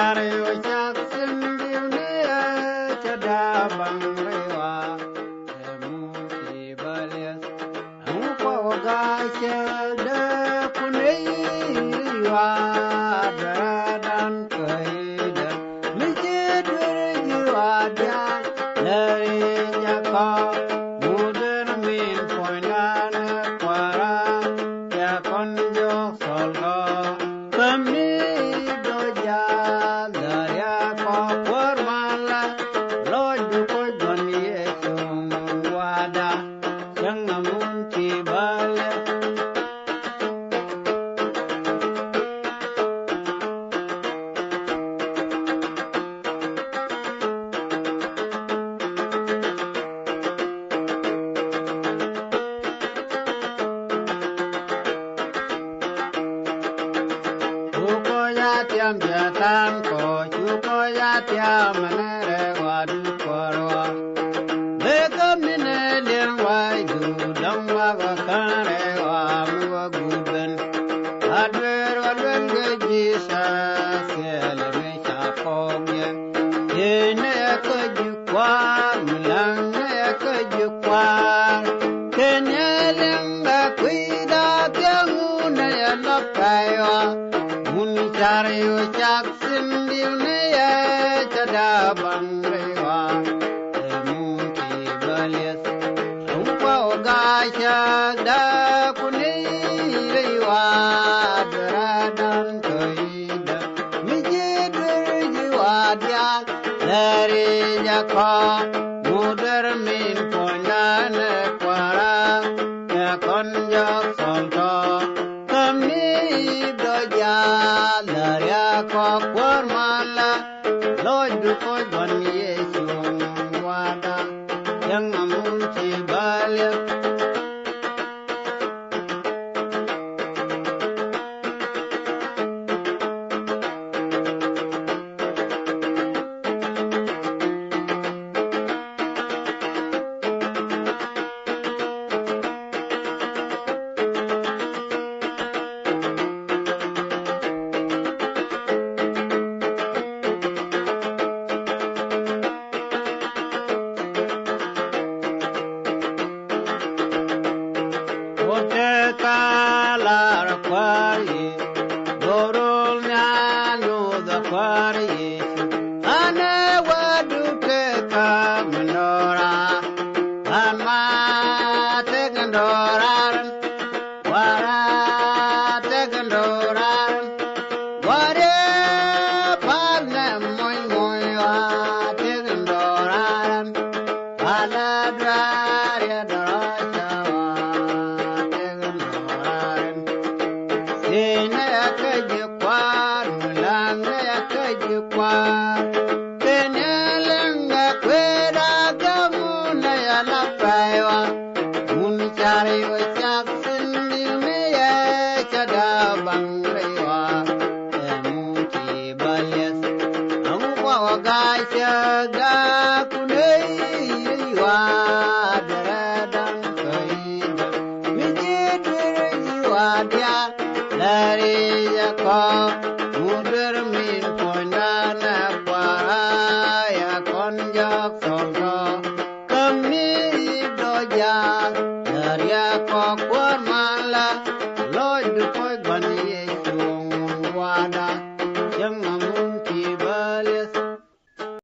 chari chak sindiunia chada bangrewa emuti balias angpa waga chada kuneiwa dan kaida mijidur jiwa dia dari jaka mudan min poinana para ya konjo solga kami doja darya ko formala loju ko dunia wada jangan munti balik tiam jatan ko chuko ya tiam manere wadu korwa bekam nine lien wai du dam wa ga kare wa mu guben adwer wadwen ge sa sel me cha pongye ene ko jukwa mulang ne ko jukwa kenyeleng kuida tiangu ne la kaiwa chari chak sindiunia chada bangrewa emuti balias angpa waga chada kuneiwa daradan kaida mijidur jiwa dia dari jaka mudar min ponana para ya konjak solto kami doja darya ko formala loju ko dunia wada yang amunti balik kalar kwari dorol nyano da kwari ane wadu ke kamnora ama tegandoran wara tegandoran ware palne moy moy wa tegandoran ala dwaria daraja chari chak sindiunia chada bangrewa emuti balias angpa waga chada kuneiwa daradan kaida mijidur jiwa dia dari jaka mudur min ponana para ya konjak solga kami doja darya ko